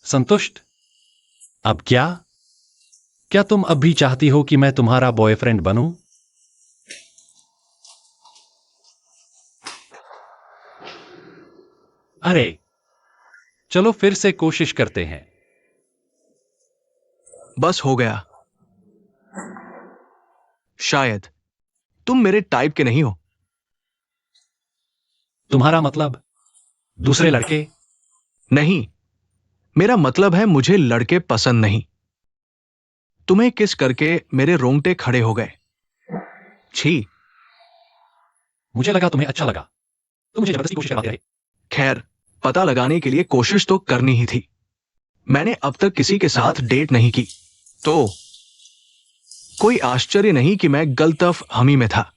संतुष्ट? अब क्या? क्या तुम अब भी चाहती हो कि मैं तुम्हारा बॉयफ्रेंड बनूं? अरे, चलो फिर से कोशिश करते हैं। बस हो गया। शायद तुम मेरे टाइप के नहीं हो। तुम्हारा मतलब दूसरे लड़के? नहीं, मेरा मतलब है मुझे लड़के पसंद नहीं। तुम्हें किस करके मेरे रोंगटे खड़े हो गए। छी। मुझे लगा तुम्हें अच्छा लगा। तुम मुझे जबरदस्ती कोशिश करवाते रहे। खैर, पता लगाने के लिए कोशिश तो करनी ही थी। मैंने अब तक किसी के साथ डेट नहीं की, तो कोई आश्चर्य नहीं कि मैं गलतफ हमी में था।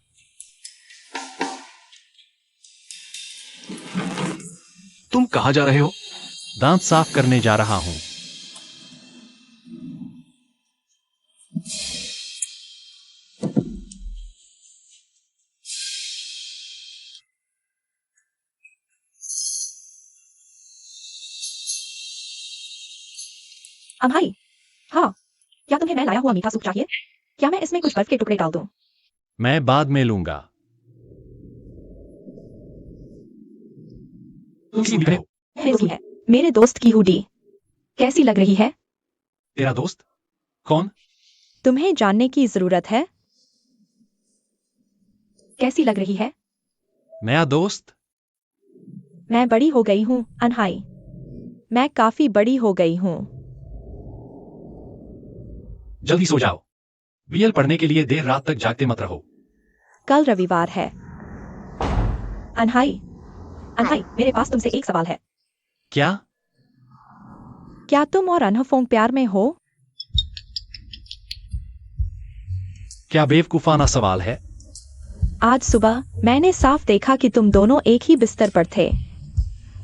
तुम कहां जा रहे हो? दांत साफ करने जा रहा हूं। भाई, हाँ, क्या तुम्हें मैं लाया हुआ मीठा सूप चाहिए? क्या मैं इसमें कुछ बर्फ के टुकड़े डाल दूं? मैं बाद में लूंगा। तुम किसी दिख रहे हो? मेरे दोस्त की है, मेरे दोस्त की हुडी। कैसी लग रही है? तेरा दोस्त? कौन? तुम्हें जानने की जरूरत है? कैसी लग रही है? नया दोस्त? मैं बड़ी हो गई हूँ, अनहाई। मैं काफी बड़ी हो गई हूँ। जल्दी सो जाओ। बीएल पढ़ने के लिए देर रात तक जागते मत रहो। कल रविवार है। अनहाई, अनहाई, मेरे पास तुमसे एक सवाल है। क्या? क्या तुम और अनहफोंग प्यार में हो? क्या बेवकूफाना सवाल है? आज सुबह मैंने साफ देखा कि तुम दोनों एक ही बिस्तर पर थे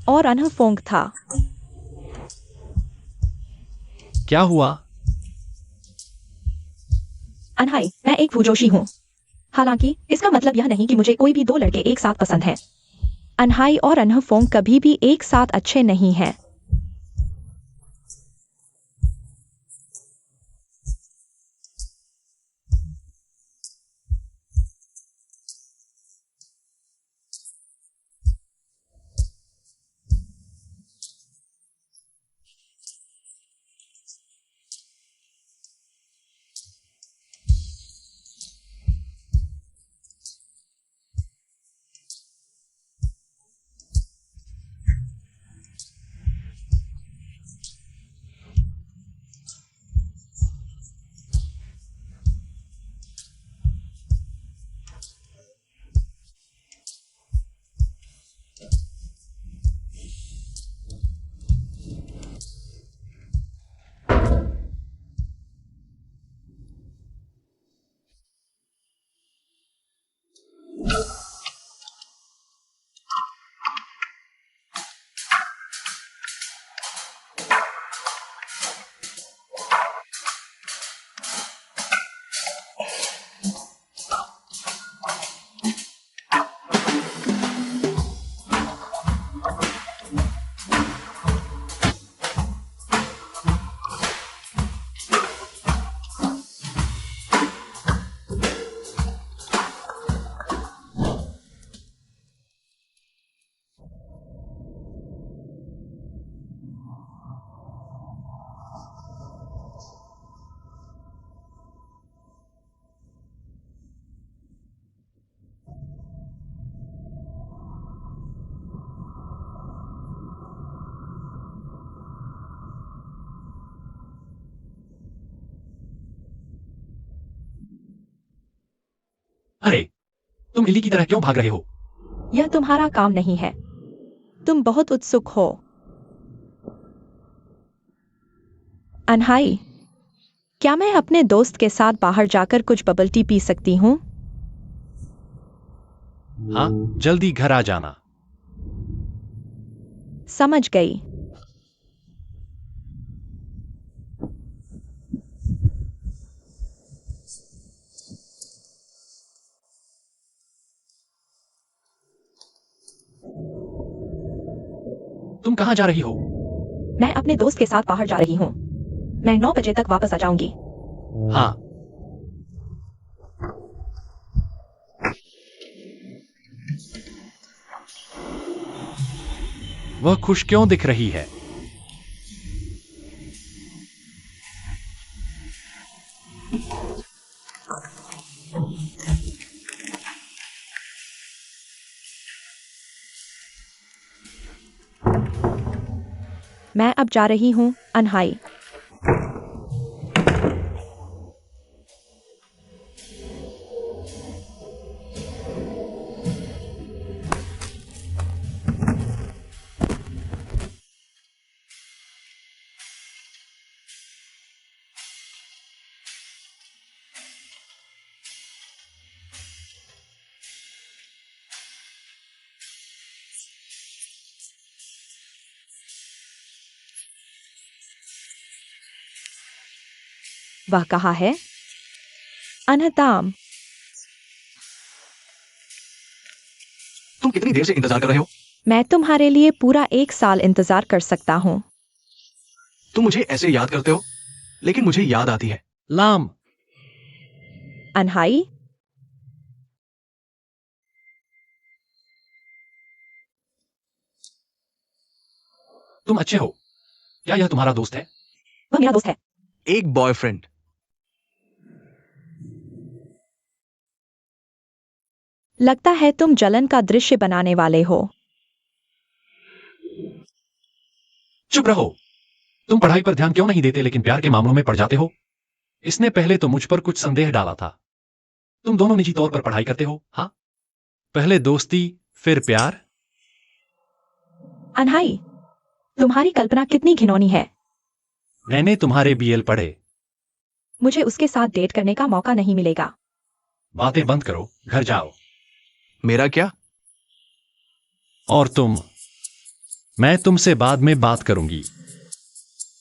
और अनहफोंग था। क्या हुआ? अनहाई, मैं एक फूजोशी हूँ। हालांकि इसका मतलब यह नहीं कि मुझे कोई भी दो लड़के एक साथ पसंद हैं। अनहाई और अनहफोंग कभी भी एक साथ अच्छे नहीं हैं। अरे, तुम बिल्ली की तरह क्यों भाग रहे हो? यह तुम्हारा काम नहीं है। तुम बहुत उत्सुक हो। अनहाई, क्या मैं अपने दोस्त के साथ बाहर जाकर कुछ बबल टी पी सकती हूँ? हाँ, जल्दी घर आ जाना। समझ गई। तुम कहां जा रही हो? मैं अपने दोस्त के साथ बाहर जा रही हूँ। मैं 9 बजे तक वापस आ जाऊंगी। हाँ। वह खुश क्यों दिख रही है? मैं अब जा रही हूँ, अनहाई। वह कहाँ है? अनहताम, तुम कितनी देर से इंतजार कर रहे हो? मैं तुम्हारे लिए पूरा 1 साल इंतजार कर सकता हूँ। तुम मुझे ऐसे याद करते हो, लेकिन मुझे याद आती है। लाम, अनहाई, तुम अच्छे हो? क्या यह तुम्हारा दोस्त है? वह मेरा दोस्त है। एक बॉयफ्रेंड। लगता है तुम जलन का दृश्य बनाने वाले हो। चुप रहो। तुम पढ़ाई पर ध्यान क्यों नहीं देते लेकिन प्यार के मामलों में पड़ जाते हो? इसने पहले तो मुझ पर कुछ संदेह डाला था। तुम दोनों निजी तौर पर पढ़ाई करते हो, हाँ? पहले दोस्ती, फिर प्यार। अनहाई, तुम्हारी कल्पना कितनी घिनौनी है। मैंने तुम्हारे बीएल पढ़े। मुझे उसके साथ डेट करने का मौका नहीं मिलेगा। बातें बंद करो, घर जाओ। मेरा क्या? और तुम? मैं तुमसे बाद में बात करूंगी।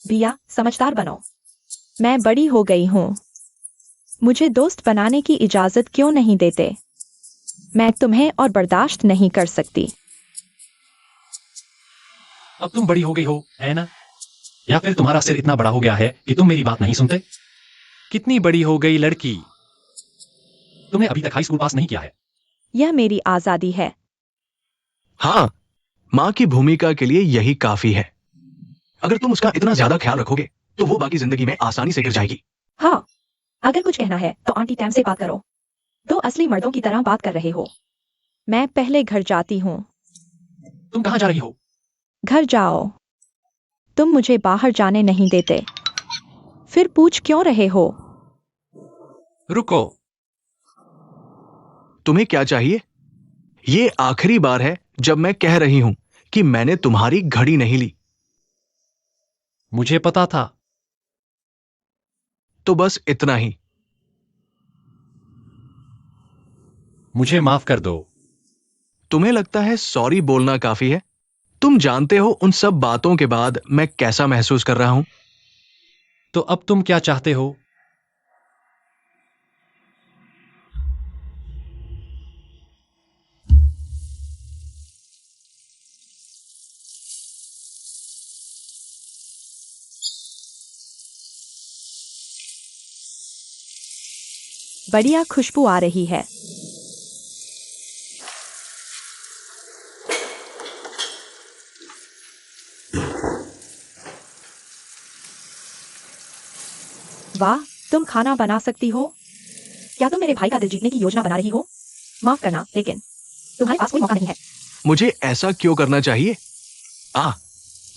बिया, समझदार बनो। मैं बड़ी हो गई हूँ। मुझे दोस्त बनाने की इजाजत क्यों नहीं देते? मैं तुम्हें और बर्दाश्त नहीं कर सकती। अब तुम बड़ी हो गई हो, है ना? या फिर तुम्हारा सिर इतना बड़ा हो गया है कि तुम मेरी बात नहीं सुनते? कितनी बड़ी हो गई लड़की? तुमने अभी तक हाई स्कूल पास नहीं किया है। यह मेरी आजादी है। हाँ, माँ की भूमिका के लिए यही काफी है। अगर तुम उसका इतना ज्यादा ख्याल रखोगे तो वो बाकी जिंदगी में आसानी से गिर जाएगी। हाँ, अगर कुछ कहना है तो आंटी टैम से बात करो। दो असली मर्दों की तरह बात कर रहे हो। मैं पहले घर जाती हूँ। तुम कहाँ जा रही हो? घर जाओ। तुम मुझे बाहर जाने नहीं देते। फिर पूछ क्यों रहे हो? रुको। तुम्हें क्या चाहिए? ये आखिरी बार है जब मैं कह रही हूं कि मैंने तुम्हारी घड़ी नहीं ली। मुझे पता था। तो बस इतना ही। मुझे माफ कर दो। तुम्हें लगता है सॉरी बोलना काफी है? तुम जानते हो उन सब बातों के बाद मैं कैसा महसूस कर रहा हूं। तो अब तुम क्या चाहते हो? बढ़िया खुशबू आ रही है। वाह, तुम खाना बना सकती हो? क्या तुम मेरे भाई का दिल जीतने की योजना बना रही हो? माफ करना, लेकिन तुम्हारे पास कोई मौका नहीं है। मुझे ऐसा क्यों करना चाहिए?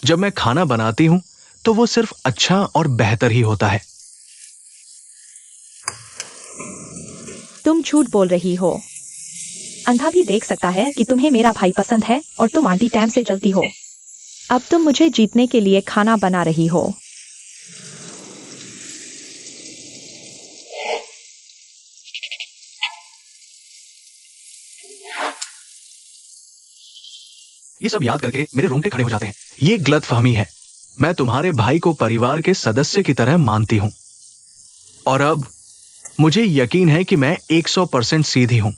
जब मैं खाना बनाती हूं तो वो सिर्फ अच्छा और बेहतर ही होता है। तुम झूठ बोल रही हो। अंधा भी देख सकता है कि तुम्हें मेरा भाई पसंद है और तुम आंटी टैम से जलती हो। अब तुम मुझे जीतने के लिए खाना बना रही हो। ये सब याद करके मेरे रोंगटे खड़े हो जाते हैं। ये गलतफहमी है। मैं तुम्हारे भाई को परिवार के सदस्य की तरह मानती हूं और अब मुझे यकीन है कि मैं 100% सीधी हूं।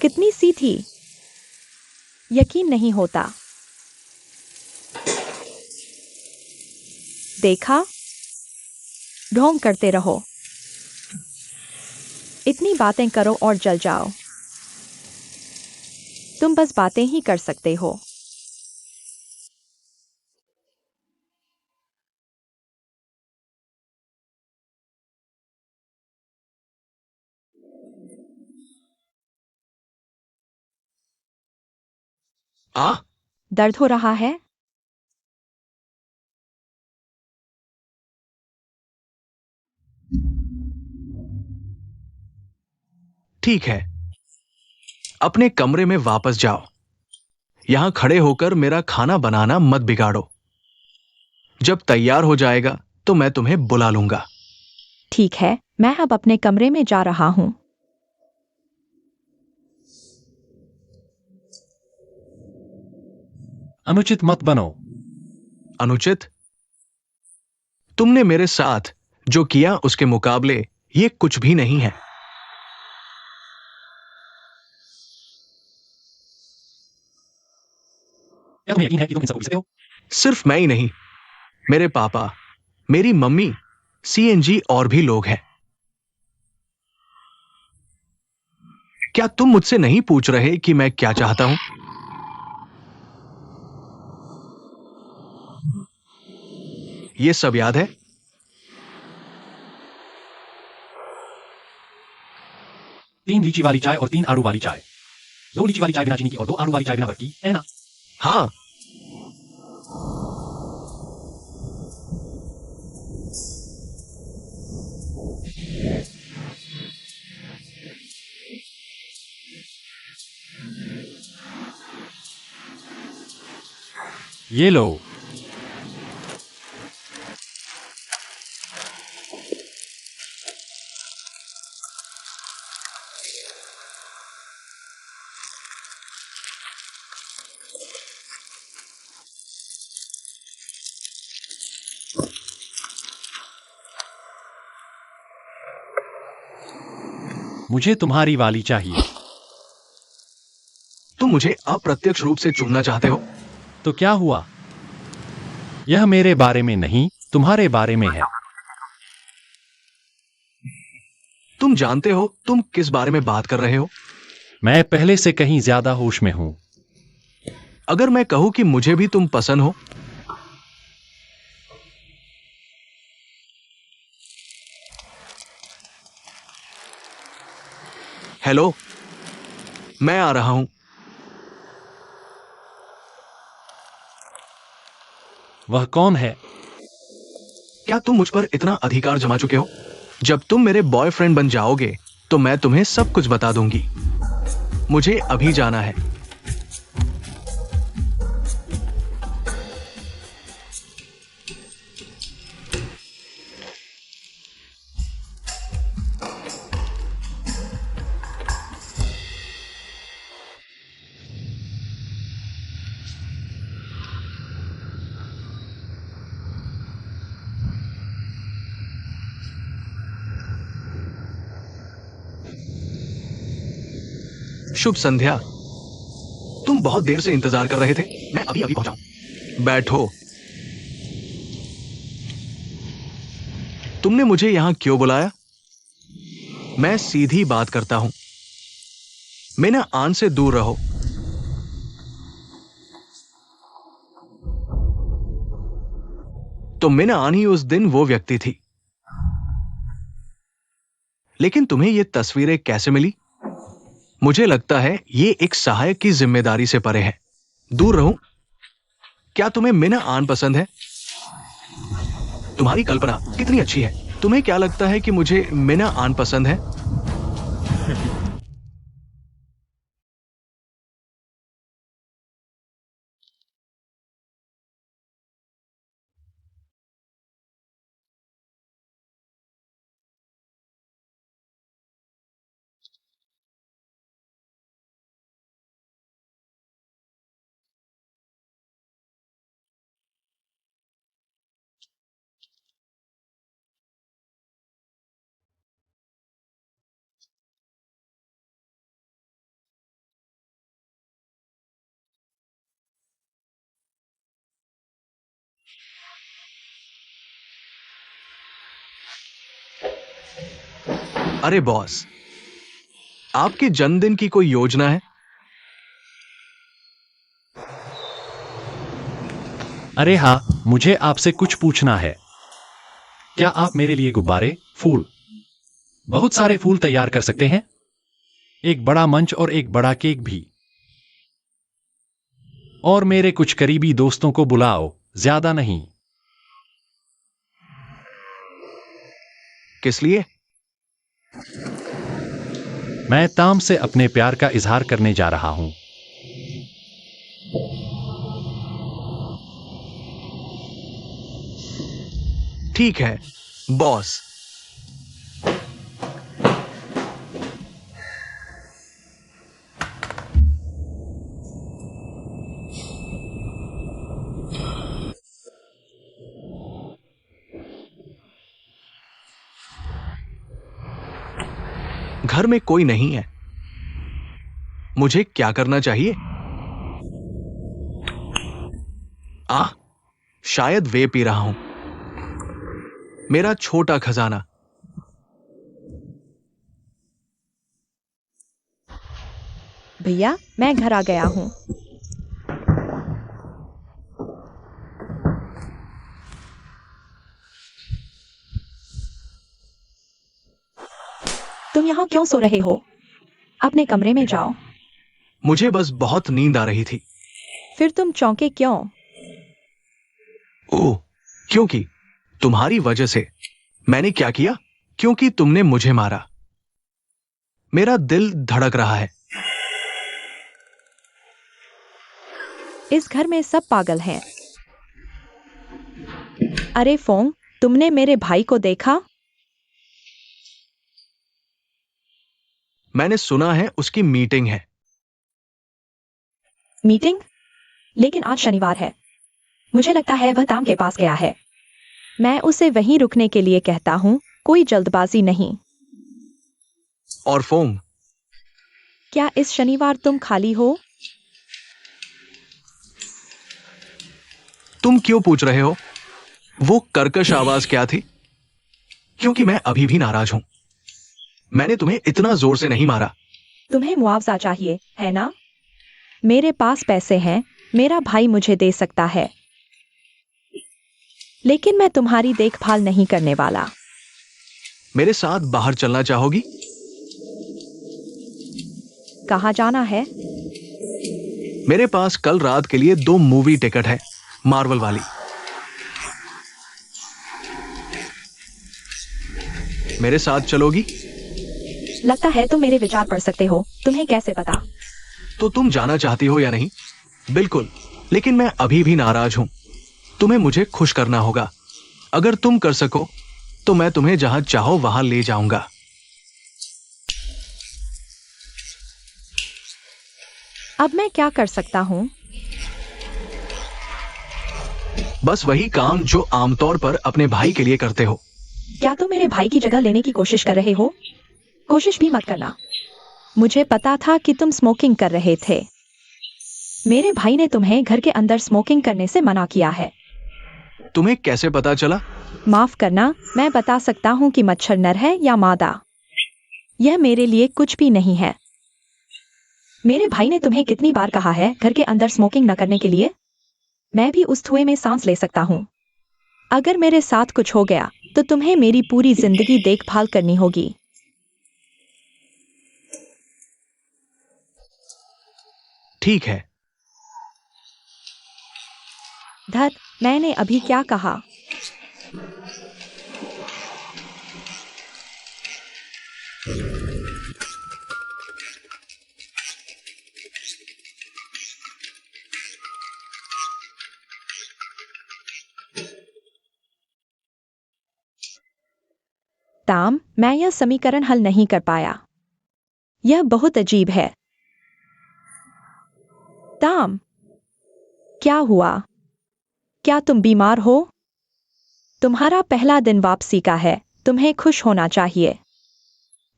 कितनी सीधी? यकीन नहीं होता। देखा? ढोंग करते रहो। इतनी बातें करो और जल जाओ। तुम बस बातें ही कर सकते हो। आ दर्द हो रहा है? ठीक है, अपने कमरे में वापस जाओ। यहां खड़े होकर मेरा खाना बनाना मत बिगाड़ो। जब तैयार हो जाएगा तो मैं तुम्हें बुला लूंगा। ठीक है, मैं अब अपने कमरे में जा रहा हूँ। अनुचित मत बनो। अनुचित? तुमने मेरे साथ जो किया उसके मुकाबले ये कुछ भी नहीं है। क्या तुम्हें यकीन है कि तुम इन सबको पी सकते हो? सिर्फ मैं ही नहीं, मेरे पापा, मेरी मम्मी, सीएनजी और भी लोग हैं। क्या तुम मुझसे नहीं पूछ रहे कि मैं क्या चाहता हूं? ये सब याद है? 3 लीची वाली चाय और 3 आड़ू वाली चाय। 2 लीची वाली चाय बिना चीनी की और 2 आड़ू वाली चाय बिना बर्फ की, है ना? हाँ। ये लो। मुझे तुम्हारी वाली चाहिए। तुम मुझे अप्रत्यक्ष रूप से चुनना चाहते हो? तो क्या हुआ? यह मेरे बारे में नहीं, तुम्हारे बारे में है। तुम जानते हो तुम किस बारे में बात कर रहे हो? मैं पहले से कहीं ज्यादा होश में हूं। अगर मैं कहूं कि मुझे भी तुम पसंद हो? हेलो, मैं आ रहा हूं। वह कौन है? क्या तुम मुझ पर इतना अधिकार जमा चुके हो? जब तुम मेरे बॉयफ्रेंड बन जाओगे तो मैं तुम्हें सब कुछ बता दूंगी। मुझे अभी जाना है। शुभ संध्या। तुम बहुत देर से इंतजार कर रहे थे। मैं अभी अभी पहुंचा। बैठो। तुमने मुझे यहां क्यों बुलाया? मैं सीधी बात करता हूं। मेना आन से दूर रहो। तो मेना आन ही उस दिन वो व्यक्ति थी। लेकिन तुम्हें ये तस्वीरें कैसे मिली? मुझे लगता है ये एक सहायक की जिम्मेदारी से परे है। दूर रहो। क्या तुम्हें मेना आन पसंद है? तुम्हारी कल्पना कितनी अच्छी है। तुम्हें क्या लगता है कि मुझे मेना आन पसंद है? अरे बॉस, आपके जन्मदिन की कोई योजना है? अरे हाँ, मुझे आपसे कुछ पूछना है। क्या आप मेरे लिए गुब्बारे, फूल, बहुत सारे फूल तैयार कर सकते हैं? एक बड़ा मंच और एक बड़ा केक भी। और मेरे कुछ करीबी दोस्तों को बुलाओ, ज्यादा नहीं। किस लिए? मैं ताम से अपने प्यार का इजहार करने जा रहा हूं। ठीक है बॉस। घर में कोई नहीं है, मुझे क्या करना चाहिए? शायद वे पी रहा हूं। मेरा छोटा खजाना। भैया, मैं घर आ गया हूँ। तुम यहाँ क्यों सो रहे हो? अपने कमरे में जाओ। मुझे बस बहुत नींद आ रही थी। फिर तुम चौंके क्यों? ओह, क्योंकि तुम्हारी वजह से। मैंने क्या किया? क्योंकि तुमने मुझे मारा। मेरा दिल धड़क रहा है। इस घर में सब पागल हैं। अरे फोंग, तुमने मेरे भाई को देखा? मैंने सुना है उसकी मीटिंग है। मीटिंग? लेकिन आज शनिवार है। मुझे लगता है वह ताम के पास गया है। मैं उसे वहीं रुकने के लिए कहता हूँ, कोई जल्दबाजी नहीं। और फोंग, क्या इस शनिवार तुम खाली हो? तुम क्यों पूछ रहे हो? वो कर्कश आवाज क्या थी? क्योंकि मैं अभी भी नाराज हूं। मैंने तुम्हें इतना जोर से नहीं मारा। तुम्हें मुआवजा चाहिए, है ना? मेरे पास पैसे हैं, मेरा भाई मुझे दे सकता है। लेकिन मैं तुम्हारी देखभाल नहीं करने वाला। मेरे साथ बाहर चलना चाहोगी? कहाँ जाना है? मेरे पास कल रात के लिए 2 मूवी टिकट है, मार्वल वाली। मेरे साथ चलोगी? लगता है तुम मेरे विचार पढ़ सकते हो। तुम्हें कैसे पता? तो तुम जाना चाहती हो या नहीं? बिल्कुल, लेकिन मैं अभी भी नाराज हूं। तुम्हें मुझे खुश करना होगा। अगर तुम कर सको तो मैं तुम्हें जहां चाहो वहां ले जाऊंगा। अब मैं क्या कर सकता हूँ? बस वही काम जो आमतौर पर अपने भाई के लिए करते हो। क्या तुम मेरे भाई की जगह लेने की कोशिश कर रहे हो? कोशिश भी मत करना। मुझे पता था कि तुम स्मोकिंग कर रहे थे। मेरे भाई ने तुम्हें घर के अंदर स्मोकिंग करने से मना किया है। तुम्हें कैसे पता चला? माफ करना, मैं बता सकता हूँ कि मच्छर नर है या मादा। यह मेरे लिए कुछ भी नहीं है। मेरे भाई ने तुम्हें कितनी बार कहा है घर के अंदर स्मोकिंग न करने के लिए? मैं भी उस धुएं में सांस ले सकता हूँ। अगर मेरे साथ कुछ हो गया तो तुम्हें मेरी पूरी जिंदगी देखभाल करनी होगी। ठीक है। धत, मैंने अभी क्या कहा? ताम, मैं यह समीकरण हल नहीं कर पाया। यह बहुत अजीब है। ताम, क्या हुआ? क्या तुम बीमार हो? तुम्हारा पहला दिन वापसी का है, तुम्हें खुश होना चाहिए।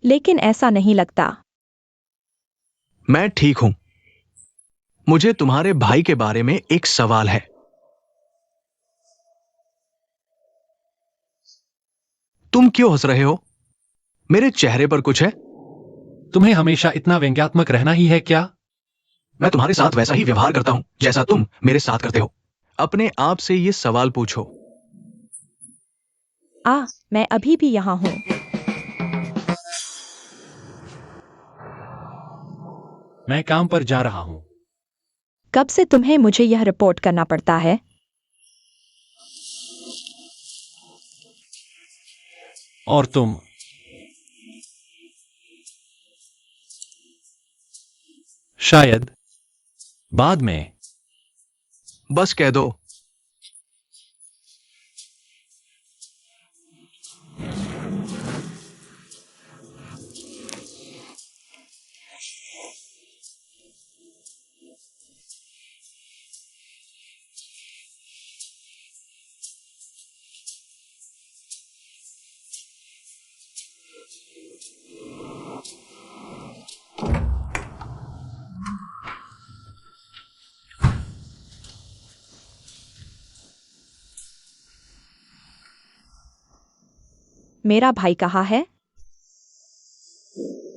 लेकिन ऐसा नहीं लगता। मैं ठीक हूं। मुझे तुम्हारे भाई के बारे में एक सवाल है। तुम क्यों हंस रहे हो? मेरे चेहरे पर कुछ है? तुम्हें हमेशा इतना व्यंग्यात्मक रहना ही है क्या? मैं तुम्हारे साथ वैसा ही व्यवहार करता हूं जैसा तुम मेरे साथ करते हो। अपने आप से ये सवाल पूछो। मैं अभी भी यहाँ हूँ। मैं काम पर जा रहा हूँ। कब से तुम्हें मुझे यह रिपोर्ट करना पड़ता है? और तुम? शायद बाद में। बस कह दो। मेरा भाई कहाँ है?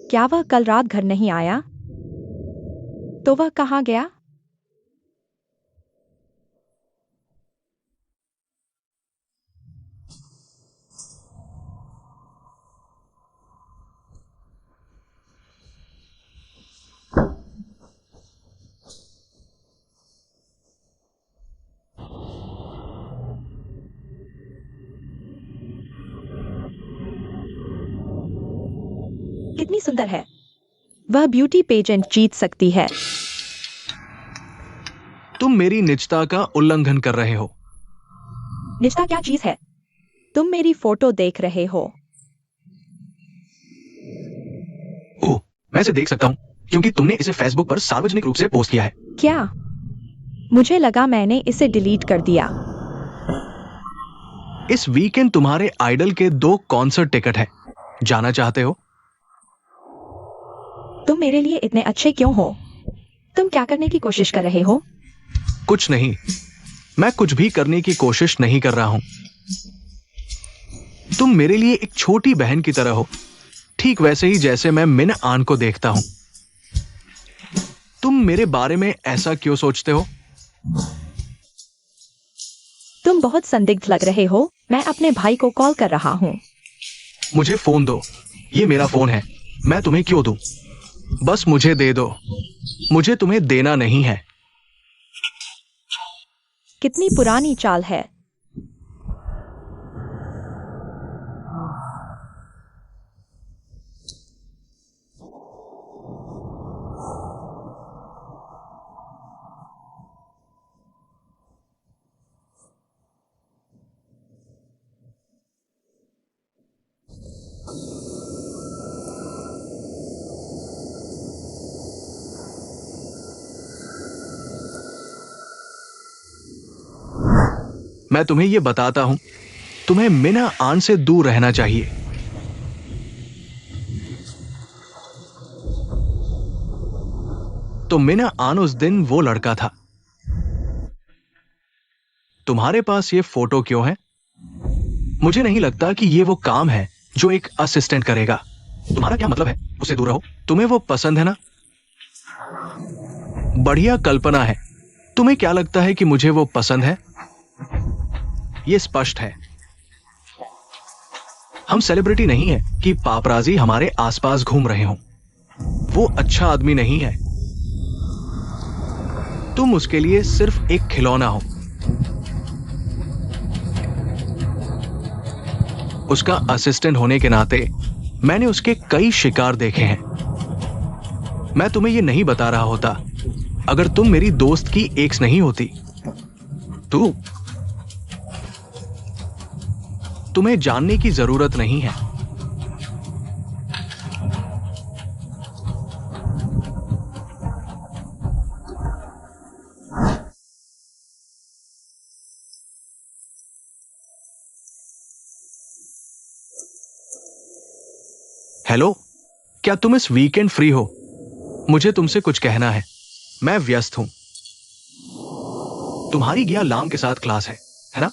क्या वह कल रात घर नहीं आया? तो वह कहाँ गया? कितनी सुंदर है। वह ब्यूटी पेजेंट जीत सकती है। तुम मेरी निजता का उल्लंघन कर रहे हो। निजता क्या चीज है? तुम मेरी फोटो देख रहे हो। ओह, मैं इसे देख सकता हूं क्योंकि तुमने इसे फेसबुक पर सार्वजनिक रूप से पोस्ट किया है। क्या? मुझे लगा मैंने इसे डिलीट कर दिया। इस वीकेंड तुम्हारे आइडल के 2 कॉन्सर्ट टिकट है। जाना चाहते हो? तुम मेरे लिए इतने अच्छे क्यों हो? तुम क्या करने की कोशिश कर रहे हो? कुछ नहीं। मैं कुछ भी करने की कोशिश नहीं कर रहा हूं। तुम मेरे लिए एक छोटी बहन की तरह हो, ठीक वैसे ही जैसे मैं मिन आन को देखता हूं। तुम मेरे बारे में ऐसा क्यों सोचते हो? तुम बहुत संदिग्ध लग रहे हो। मैं अपने भाई को कॉल कर रहा हूँ। मुझे फोन दो। ये मेरा फोन है। मैं तुम्हें क्यों दूं? बस मुझे दे दो। मुझे तुम्हें देना नहीं है। कितनी पुरानी चाल है। मैं तुम्हें यह बताता हूं, तुम्हें मिना आन से दूर रहना चाहिए। तो मिना आन उस दिन वो लड़का था। तुम्हारे पास ये फोटो क्यों है? मुझे नहीं लगता कि ये वो काम है जो एक असिस्टेंट करेगा। तुम्हारा क्या मतलब है? उससे दूर रहो। तुम्हें वो पसंद है ना? बढ़िया कल्पना है। तुम्हें क्या लगता है कि मुझे वो पसंद है? ये स्पष्ट है। हम सेलिब्रिटी नहीं है कि पापराजी हमारे आसपास घूम रहे हों। वो अच्छा आदमी नहीं है। तुम उसके लिए सिर्फ एक खिलौना हो। उसका असिस्टेंट होने के नाते मैंने उसके कई शिकार देखे हैं। मैं तुम्हें यह नहीं बता रहा होता अगर तुम मेरी दोस्त की एक्स नहीं होती। तुम्हें जानने की जरूरत नहीं है। हेलो, क्या तुम इस वीकेंड फ्री हो? मुझे तुमसे कुछ कहना है। मैं व्यस्त हूं। तुम्हारी गिया लाम के साथ क्लास है ना?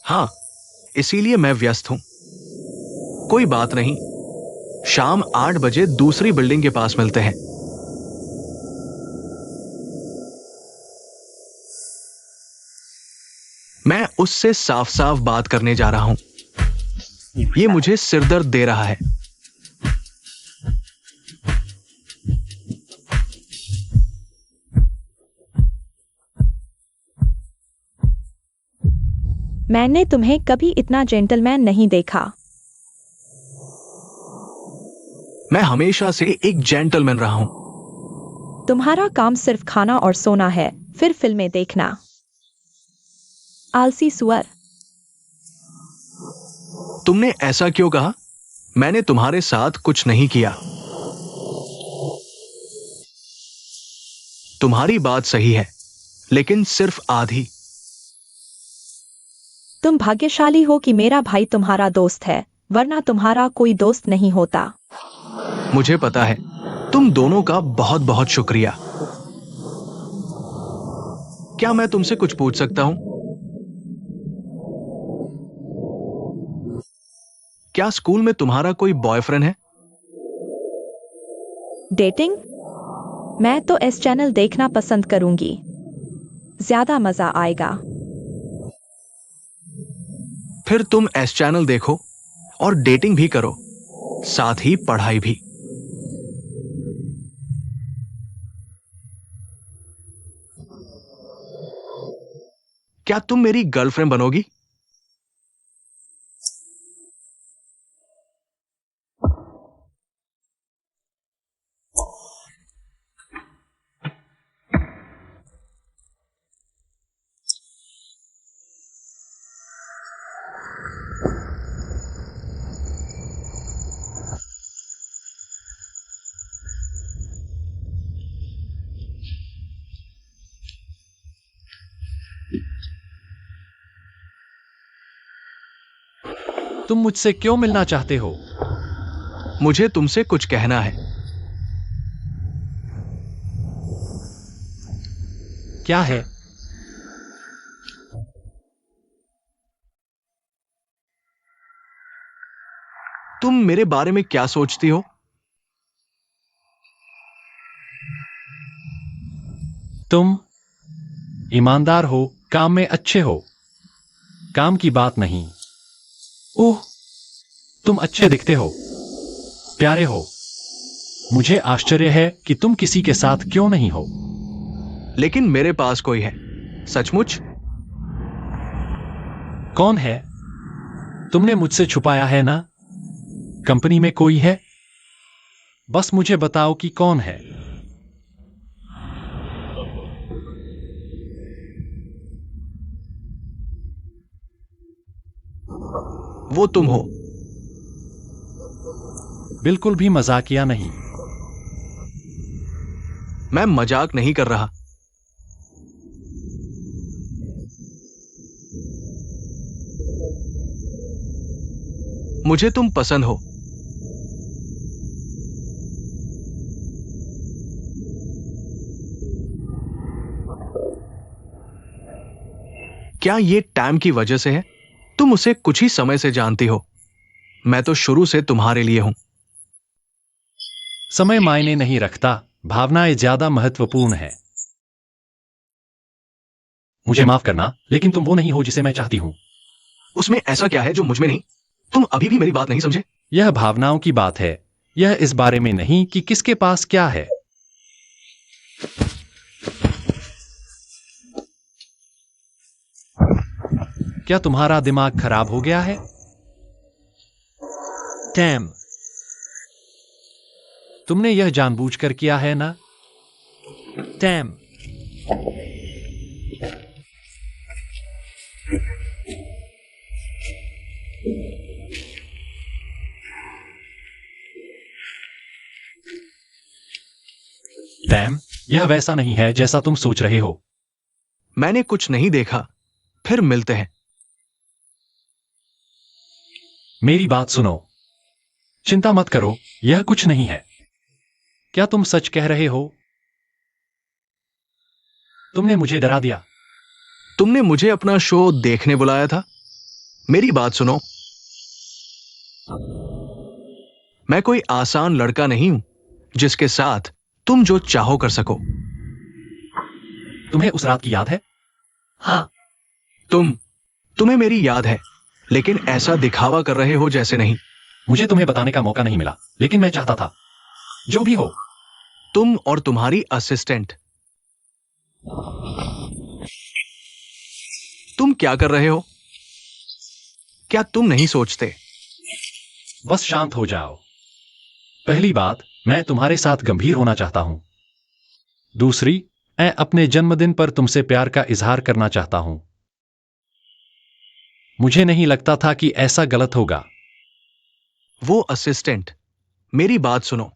हाँ, इसीलिए मैं व्यस्त हूं। कोई बात नहीं, शाम 8 बजे दूसरी बिल्डिंग के पास मिलते हैं। मैं उससे साफ साफ बात करने जा रहा हूं। ये मुझे सिरदर्द दे रहा है। मैंने तुम्हें कभी इतना जेंटलमैन नहीं देखा। मैं हमेशा से एक जेंटलमैन रहा हूं। तुम्हारा काम सिर्फ खाना और सोना है, फिर फिल्में देखना। आलसी सुअर। तुमने ऐसा क्यों कहा? मैंने तुम्हारे साथ कुछ नहीं किया। तुम्हारी बात सही है, लेकिन सिर्फ आधी। तुम भाग्यशाली हो कि मेरा भाई तुम्हारा दोस्त है, वरना तुम्हारा कोई दोस्त नहीं होता। मुझे पता है। तुम दोनों का बहुत बहुत शुक्रिया। क्या मैं तुमसे कुछ पूछ सकता हूं? क्या स्कूल में तुम्हारा कोई बॉयफ्रेंड है? डेटिंग? मैं तो एस चैनल देखना पसंद करूंगी, ज्यादा मजा आएगा। फिर तुम एस चैनल देखो और डेटिंग भी करो, साथ ही पढ़ाई भी। क्या तुम मेरी गर्लफ्रेंड बनोगी? तुम मुझसे क्यों मिलना चाहते हो? मुझे तुमसे कुछ कहना है। क्या है? तुम मेरे बारे में क्या सोचती हो? तुम ईमानदार हो, काम में अच्छे हो। काम की बात नहीं। ओह, तुम अच्छे दिखते हो, प्यारे हो। मुझे आश्चर्य है कि तुम किसी के साथ क्यों नहीं हो। लेकिन मेरे पास कोई है। सचमुच? कौन है? तुमने मुझसे छुपाया है ना? कंपनी में कोई है? बस मुझे बताओ कि कौन है। वो तुम हो। बिल्कुल भी मजाकिया नहीं। मैं मजाक नहीं कर रहा। मुझे तुम पसंद हो। क्या ये टैम की वजह से है? तुम उसे कुछ ही समय से जानती हो। मैं तो शुरू से तुम्हारे लिए हूं। समय मायने नहीं रखता, भावनाएं ज्यादा महत्वपूर्ण है। मुझे माफ करना, लेकिन तुम वो नहीं हो जिसे मैं चाहती हूं। उसमें ऐसा क्या है जो मुझ में नहीं? तुम अभी भी मेरी बात नहीं समझे? यह भावनाओं की बात है, यह इस बारे में नहीं कि किसके पास क्या है। क्या तुम्हारा दिमाग खराब हो गया है? टैम, तुमने यह जानबूझकर किया है ना? टैम, टैम, यह वैसा नहीं है जैसा तुम सोच रहे हो। मैंने कुछ नहीं देखा। फिर मिलते हैं। मेरी बात सुनो। चिंता मत करो, यह कुछ नहीं है। क्या तुम सच कह रहे हो? तुमने मुझे डरा दिया। तुमने मुझे अपना शो देखने बुलाया था। मेरी बात सुनो। मैं कोई आसान लड़का नहीं हूं जिसके साथ तुम जो चाहो कर सको। तुम्हें उस रात की याद है? हाँ। तुम्हें मेरी याद है, लेकिन ऐसा दिखावा कर रहे हो जैसे नहीं। मुझे तुम्हें बताने का मौका नहीं मिला, लेकिन मैं चाहता था। जो भी हो। तुम और तुम्हारी असिस्टेंट, तुम क्या कर रहे हो? क्या तुम नहीं सोचते? बस शांत हो जाओ। पहली बात, मैं तुम्हारे साथ गंभीर होना चाहता हूं। दूसरी, मैं अपने जन्मदिन पर तुमसे प्यार का इजहार करना चाहता हूं। मुझे नहीं लगता था कि ऐसा गलत होगा। वो असिस्टेंट, मेरी बात सुनो।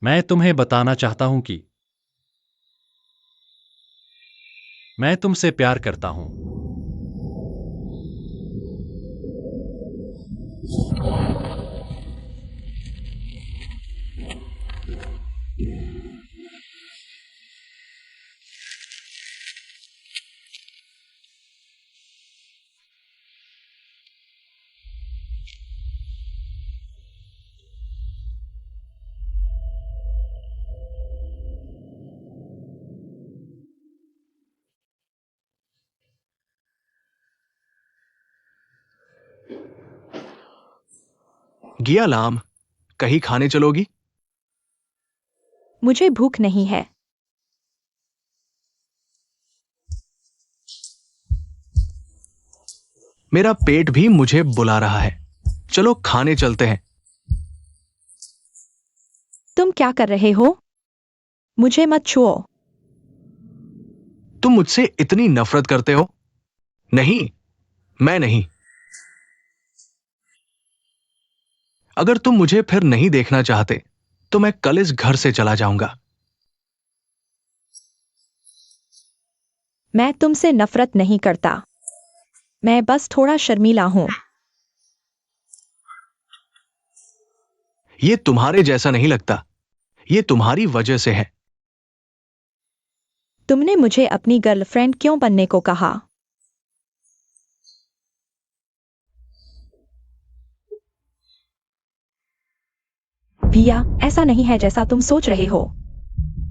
मैं तुम्हें बताना चाहता हूं कि मैं तुमसे प्यार करता हूं। गिया लाम, कहीं खाने चलोगी? मुझे भूख नहीं है। मेरा पेट भी मुझे बुला रहा है। चलो खाने चलते हैं। तुम क्या कर रहे हो? मुझे मत छुओ। तुम मुझसे इतनी नफरत करते हो? नहीं, मैं नहीं। अगर तुम मुझे फिर नहीं देखना चाहते तो मैं कल इस घर से चला जाऊंगा। मैं तुमसे नफरत नहीं करता। मैं बस थोड़ा शर्मीला हूं। ये तुम्हारे जैसा नहीं लगता। ये तुम्हारी वजह से है। तुमने मुझे अपनी गर्लफ्रेंड क्यों बनने को कहा? भिया, ऐसा नहीं है जैसा तुम सोच रहे हो।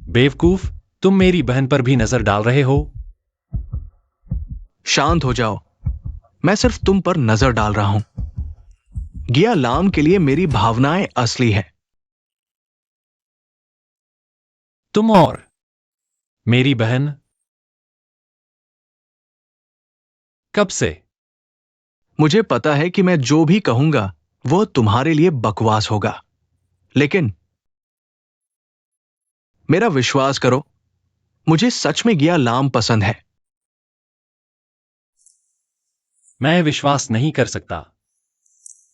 बेवकूफ, तुम मेरी बहन पर भी नजर डाल रहे हो। शांत हो जाओ। मैं सिर्फ तुम पर नजर डाल रहा हूं। गिया लाम के लिए मेरी भावनाएं असली है। तुम और मेरी बहन कब से? मुझे पता है कि मैं जो भी कहूंगा वो तुम्हारे लिए बकवास होगा, लेकिन मेरा विश्वास करो, मुझे सच में गिया लाम पसंद है। मैं विश्वास नहीं कर सकता।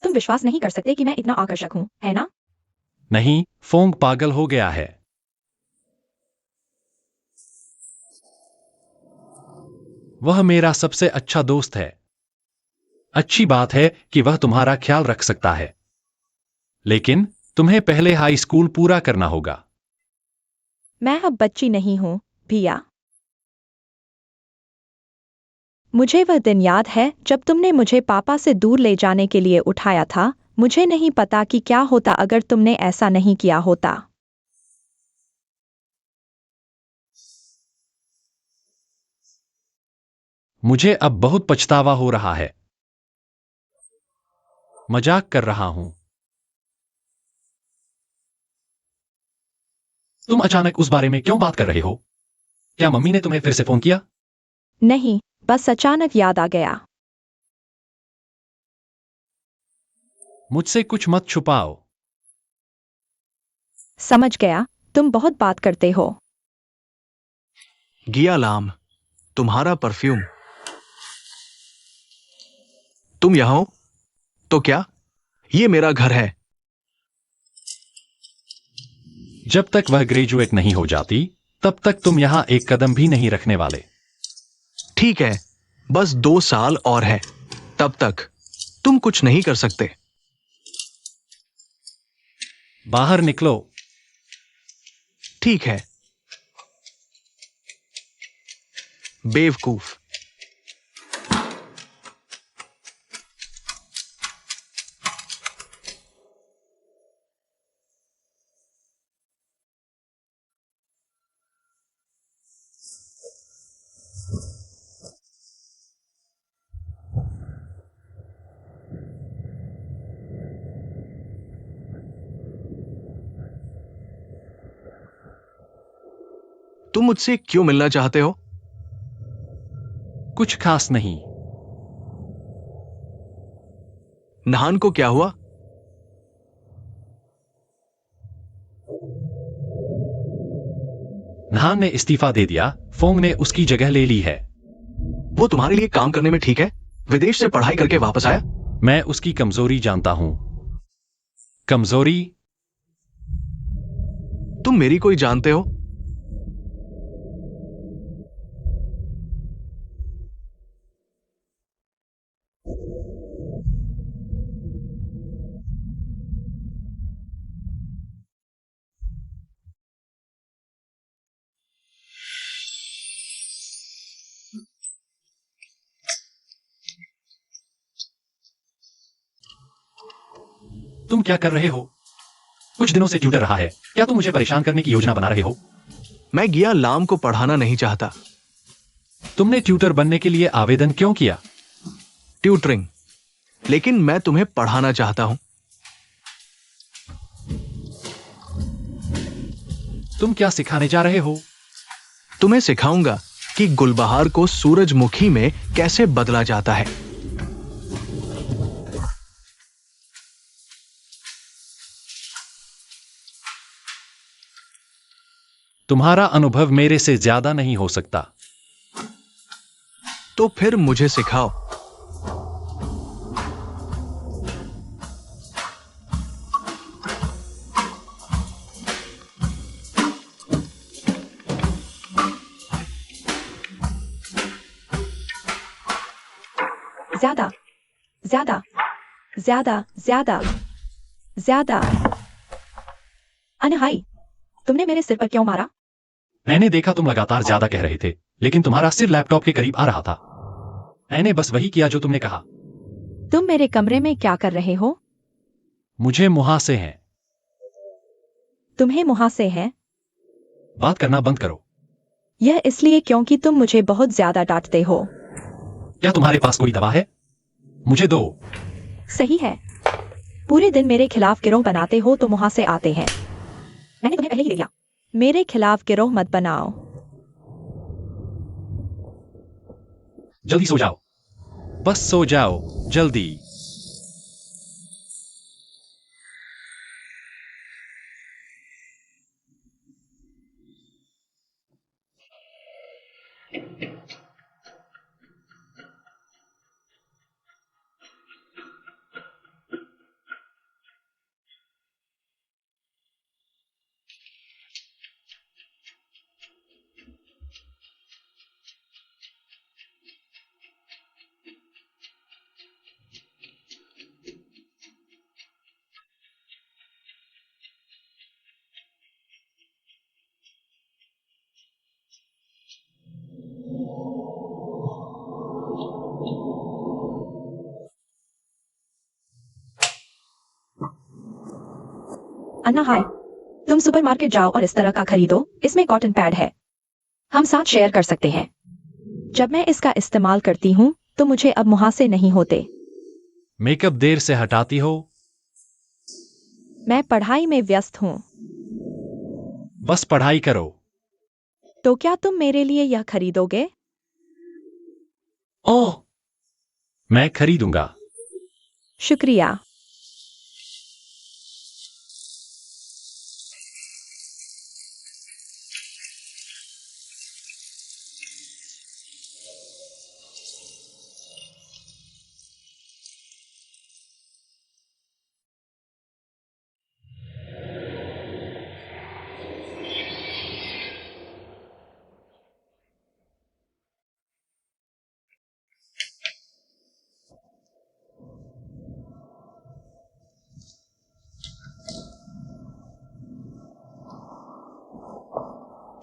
तुम विश्वास नहीं कर सकते कि मैं इतना आकर्षक हूं, है ना? नहीं, फोंग पागल हो गया है। वह मेरा सबसे अच्छा दोस्त है। अच्छी बात है कि वह तुम्हारा ख्याल रख सकता है, लेकिन तुम्हें पहले हाई स्कूल पूरा करना होगा। मैं अब बच्ची नहीं हूं, भिया। मुझे वह दिन याद है जब तुमने मुझे पापा से दूर ले जाने के लिए उठाया था। मुझे नहीं पता कि क्या होता अगर तुमने ऐसा नहीं किया होता। मुझे अब बहुत पछतावा हो रहा है। मजाक कर रहा हूं। तुम अचानक उस बारे में क्यों बात कर रहे हो? क्या मम्मी ने तुम्हें फिर से फोन किया? नहीं, बस अचानक याद आ गया। मुझसे कुछ मत छुपाओ। समझ गया, तुम बहुत बात करते हो। गिया लाम, तुम्हारा परफ्यूम। तुम यहां हो तो क्या? ये मेरा घर है। जब तक वह ग्रेजुएट नहीं हो जाती, तब तक तुम यहां एक कदम भी नहीं रखने वाले। ठीक है, बस 2 साल और है। तब तक तुम कुछ नहीं कर सकते। बाहर निकलो। ठीक है, बेवकूफ। तुम मुझसे क्यों मिलना चाहते हो? कुछ खास नहीं। नहान को क्या हुआ? नहान ने इस्तीफा दे दिया, फोंग ने उसकी जगह ले ली है। वो तुम्हारे लिए काम करने में ठीक है? विदेश से पढ़ाई करके वापस आया। मैं उसकी कमजोरी जानता हूं। कमजोरी? तुम मेरी कोई जानते हो? तुम क्या कर रहे हो? कुछ दिनों से ट्यूटर रहा है, क्या तुम मुझे परेशान करने की योजना बना रहे हो? मैं गिया लाम को पढ़ाना नहीं चाहता। तुमने ट्यूटर बनने के लिए आवेदन क्यों किया? ट्यूटरिंग। लेकिन मैं तुम्हें पढ़ाना चाहता हूं। तुम क्या सिखाने जा रहे हो? तुम्हें सिखाऊंगा कि गुलबहार को सूरजमुखी में कैसे बदला जाता है। तुम्हारा अनुभव मेरे से ज्यादा नहीं हो सकता। तो फिर मुझे सिखाओ। ज्यादा ज्यादा ज्यादा ज्यादा ज्यादा। अनहाई, तुमने मेरे सिर पर क्यों मारा? मैंने देखा तुम लगातार ज्यादा कह रहे थे, लेकिन तुम्हारा सिर लैपटॉप के करीब आ रहा था। मैंने बस वही किया जो तुमने कहा। तुम मेरे कमरे में क्या कर रहे हो? मुझे मुहासे हैं। तुम्हें मुहासे हैं? बात करना बंद करो। यह इसलिए क्योंकि तुम मुझे बहुत ज्यादा डांटते हो। क्या तुम्हारे पास कोई दवा है? मुझे दो। सही है। पूरे दिन मेरे खिलाफ गिरोह बनाते हो तो मुहासे आते हैं। मैंने तुम्हें पहले ही दिया। मेरे खिलाफ गिरोह मत बनाओ। जल्दी सो जाओ। बस सो जाओ, जल्दी। अन्ना हाय, तुम सुपरमार्केट जाओ और इस तरह का खरीदो। इसमें कॉटन पैड है, हम साथ शेयर कर सकते हैं। जब मैं इसका इस्तेमाल करती हूँ तो मुझे अब मुहासे नहीं होते। मेकअप देर से हटाती हो? मैं पढ़ाई में व्यस्त हूँ। बस पढ़ाई करो। तो क्या तुम मेरे लिए यह खरीदोगे? ओह, मैं खरीदूंगा। शुक्रिया।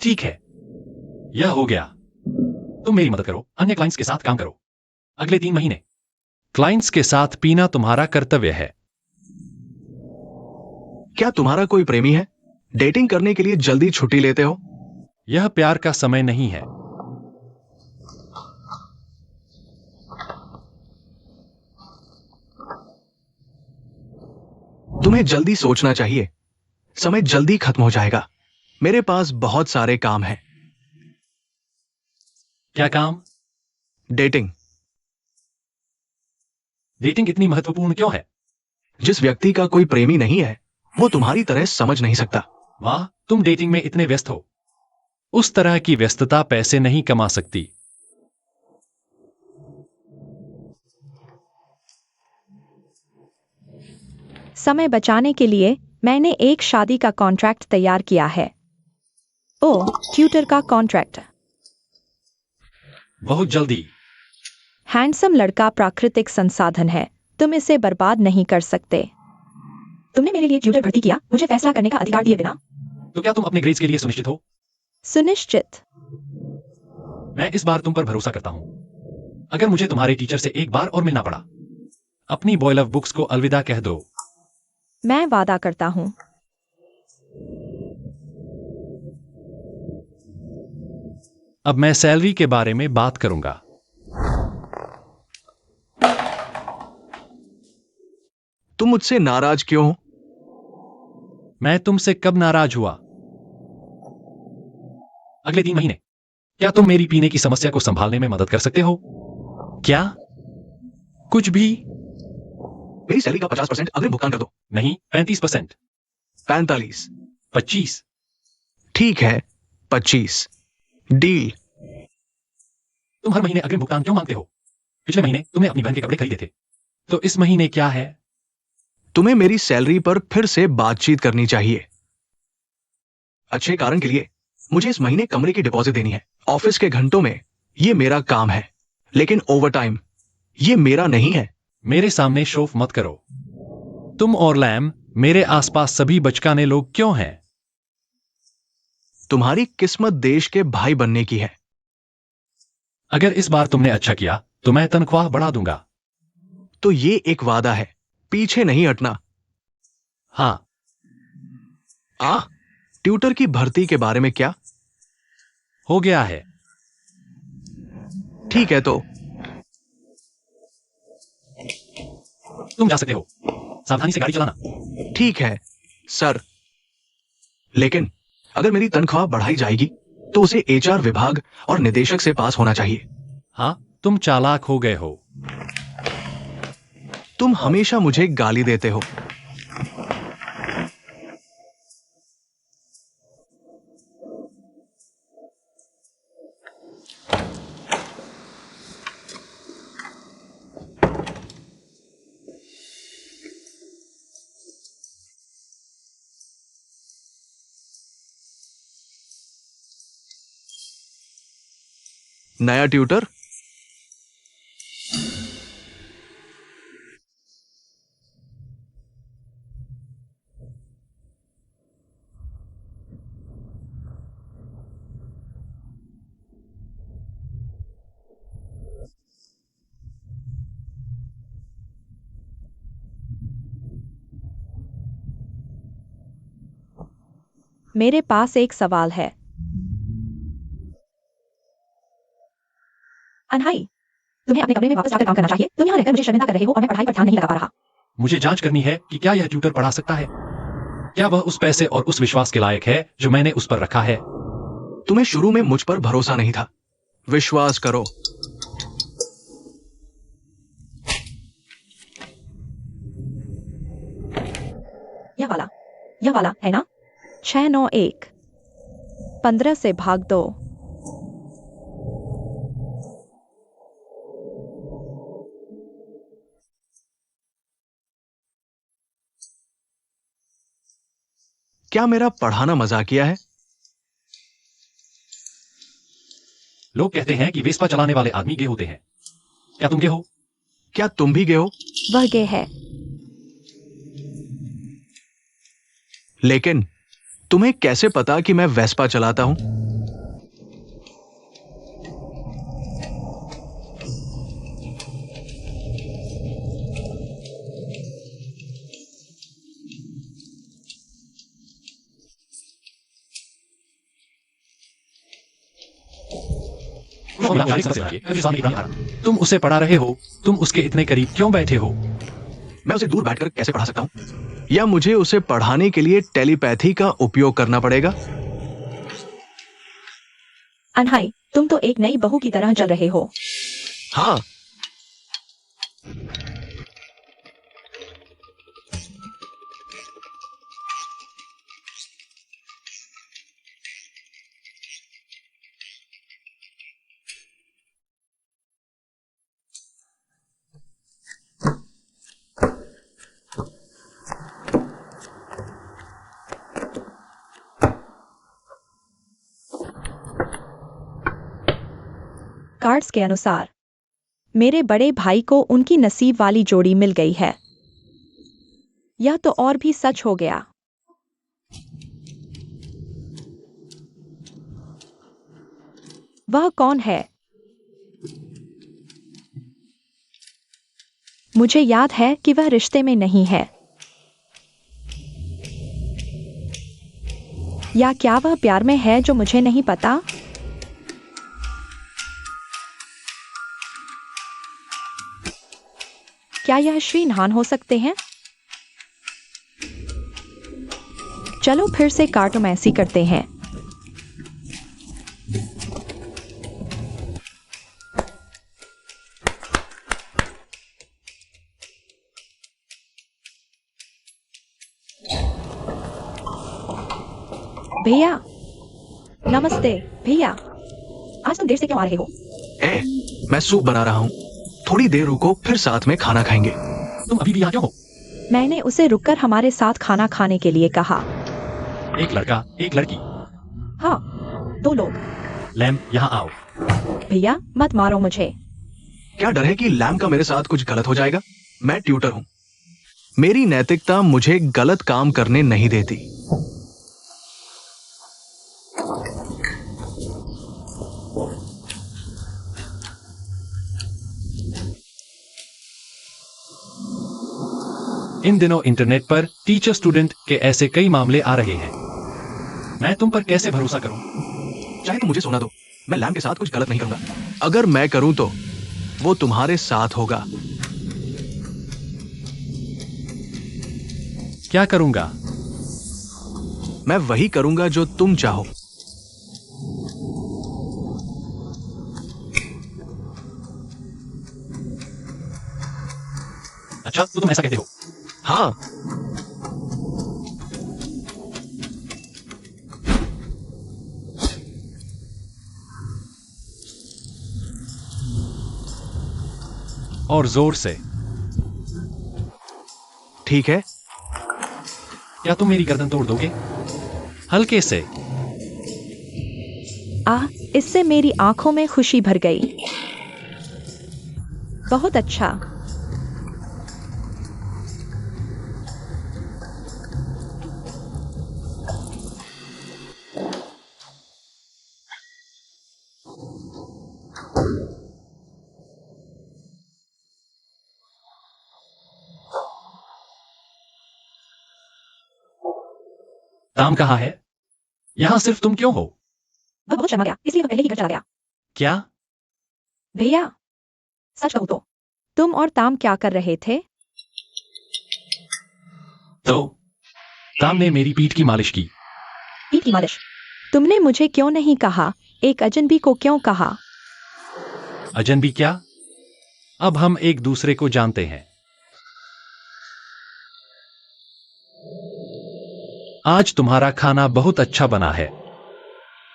ठीक है, यह हो गया। तुम मेरी मदद करो, अन्य क्लाइंट्स के साथ काम करो। अगले 3 महीने क्लाइंट्स के साथ पीना तुम्हारा कर्तव्य है। क्या तुम्हारा कोई प्रेमी है? डेटिंग करने के लिए जल्दी छुट्टी लेते हो? यह प्यार का समय नहीं है। तुम्हें जल्दी सोचना चाहिए। समय जल्दी खत्म हो जाएगा। मेरे पास बहुत सारे काम हैं। क्या काम? डेटिंग। डेटिंग इतनी महत्वपूर्ण क्यों है? जिस व्यक्ति का कोई प्रेमी नहीं है वो तुम्हारी तरह समझ नहीं सकता। वाह, तुम डेटिंग में इतने व्यस्त हो। उस तरह की व्यस्तता पैसे नहीं कमा सकती। समय बचाने के लिए मैंने एक शादी का कॉन्ट्रैक्ट तैयार किया है। ओह, ट्यूटर का कॉन्ट्रैक्ट। बहुत जल्दी। हैंडसम लड़का प्राकृतिक संसाधन है, तुम इसे बर्बाद नहीं कर सकते। तुमने मेरे लिए ट्यूटर भर्ती किया, मुझे फैसला करने का अधिकार दिए बिना। तो क्या तुम अपने ग्रेड्स के लिए सुनिश्चित हो? सुनिश्चित। मैं इस बार तुम पर भरोसा करता हूं। अगर मुझे तुम्हारे टीचर से एक बार और मिलना पड़ा, अपनी बॉय लव बुक्स को अलविदा कह दो। मैं वादा करता हूं। अब मैं सैलरी के बारे में बात करूंगा। तुम मुझसे नाराज क्यों हो? मैं तुमसे कब नाराज हुआ? अगले 3 महीने। क्या तुम मेरी पीने की समस्या को संभालने में मदद कर सकते हो? क्या? कुछ भी? मेरी सैलरी का 50% अग्रिम भुगतान कर दो। नहीं, 35%। 45। 25। ठीक है, 25। डील। तुम हर महीने अग्रिम भुगतान क्यों मांगते हो? पिछले महीने तुमने अपनी बहन के कपड़े खरीदे थे, तो इस महीने क्या है? तुम्हें मेरी सैलरी पर फिर से बातचीत करनी चाहिए। अच्छे कारण के लिए मुझे इस महीने कमरे की डिपॉजिट देनी है। ऑफिस के घंटों में ये मेरा काम है, लेकिन ओवरटाइम ये मेरा नहीं है। मेरे सामने शोफ मत करो। तुम और लैम मेरे आसपास सभी बचकाने लोग क्यों हैं? तुम्हारी किस्मत देश के भाई बनने की है। अगर इस बार तुमने अच्छा किया तो मैं तनख्वाह बढ़ा दूंगा। तो ये एक वादा है, पीछे नहीं हटना। हाँ। ट्यूटर की भर्ती के बारे में क्या? हो गया है। ठीक है, तो तुम जा सकते हो। सावधानी से गाड़ी चलाना। ठीक है सर, लेकिन अगर मेरी तनख्वाह बढ़ाई जाएगी तो उसे एचआर विभाग और निदेशक से पास होना चाहिए। हाँ, तुम चालाक हो गए हो। तुम हमेशा मुझे गाली देते हो। नया ट्यूटर? मेरे पास एक सवाल है। अनहाई, तुम्हें अपने कमरे में वापस जाकर काम करना चाहिए। तुम यहाँ रहकर मुझे शर्मिंदा कर रहे हो और मैं पढ़ाई पर ध्यान नहीं लगा पा रहा। मुझे जांच करनी है कि क्या यह ट्यूटर पढ़ा सकता है। क्या वह उस पैसे और उस विश्वास के लायक है जो मैंने उस पर रखा है? तुम्हें शुरू में मुझ पर भरोसा नहीं था। विश्वास करो। यह वाला है ना? 691 15 से भाग दो। क्या मेरा पढ़ाना मजाकिया है? लोग कहते हैं कि वेस्पा चलाने वाले आदमी गे होते हैं। क्या तुम गे हो? क्या तुम भी गए हो? वह गे है। लेकिन तुम्हें कैसे पता कि मैं वेस्पा चलाता हूं? तुम उसे पढ़ा रहे हो, तुम उसके इतने करीब क्यों बैठे हो? मैं उसे दूर बैठकर कैसे पढ़ा सकता हूं? या मुझे उसे पढ़ाने के लिए टेलीपैथी का उपयोग करना पड़ेगा? अनहाई, तुम तो एक नई बहू की तरह चल रहे हो। हाँ, कार्ड्स के अनुसार मेरे बड़े भाई को उनकी नसीब वाली जोड़ी मिल गई है। यह तो और भी सच हो गया। वह कौन है? मुझे याद है कि वह रिश्ते में नहीं है। या क्या वह प्यार में है जो मुझे नहीं पता? क्या यह श्रीनहान हो सकते हैं? चलो फिर से कार्टोमैंसी करते हैं। भैया, नमस्ते। भैया, आज तुम देर से क्यों आ रहे हो? मैं सूप बना रहा हूँ। थोड़ी देर रुको, फिर साथ में खाना खाएंगे। तुम अभी भी यहाँ क्यों हो? मैंने उसे रुककर हमारे साथ खाना खाने के लिए कहा। एक लड़का, एक लड़की। हाँ, 2 लोग। लैम, यहाँ आओ। भैया, मत मारो मुझे। क्या डर है कि लैम का मेरे साथ कुछ गलत हो जाएगा? मैं ट्यूटर हूँ। मेरी नैतिकता मुझे गलत काम करने नहीं देती। इन दिनों इंटरनेट पर टीचर स्टूडेंट के ऐसे कई मामले आ रहे हैं। मैं तुम पर कैसे भरोसा करूं? चाहे तुम मुझे सोना दो, मैं लैम के साथ कुछ गलत नहीं करूंगा। अगर मैं करूं तो वो तुम्हारे साथ होगा। क्या करूंगा? मैं वही करूंगा जो तुम चाहो। अच्छा, तो तुम ऐसा कहते हो? हाँ, और जोर से। ठीक है। क्या तुम मेरी गर्दन तोड़ दोगे? हल्के से। इससे मेरी आंखों में खुशी भर गई। बहुत अच्छा। ताम कहाँ है? यहाँ सिर्फ तुम क्यों हो? वह बहुत शर्मा गया, इसलिए वह पहले ही घर चला गया। क्या? भैया, सच कहूं तो तुम और ताम क्या कर रहे थे? तो ताम ने मेरी पीठ की मालिश की। पीठ की मालिश? तुमने मुझे क्यों नहीं कहा? एक अजनबी को क्यों कहा? अजनबी क्या? अब हम एक दूसरे को जानते हैं। आज तुम्हारा खाना बहुत अच्छा बना है।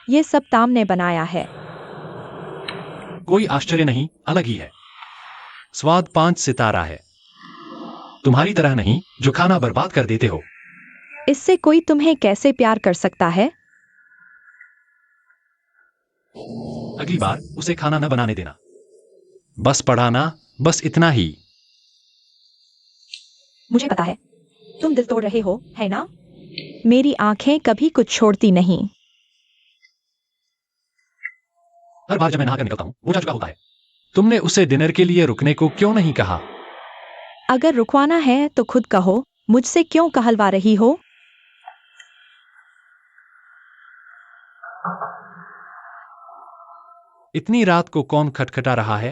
ये सब ताम ने बनाया है। कोई आश्चर्य नहीं, अलग ही है। स्वाद 5 सितारा है। तुम्हारी तरह नहीं, जो खाना बर्बाद कर देते हो। इससे कोई तुम्हें कैसे प्यार कर सकता है? अगली बार उसे खाना न बनाने देना। बस पढ़ाना, बस इतना ही। मुझे पता है, तुम दिल तोड़ रहे हो, है ना? मेरी आंखें कभी कुछ छोड़ती नहीं। हर बार जब मैं नहाकर निकलता हूं, वो जा चुका होता है। तुमने उसे डिनर के लिए रुकने को क्यों नहीं कहा? अगर रुकवाना है तो खुद कहो, मुझसे क्यों कहलवा रही हो? इतनी रात को कौन खटखटा रहा है?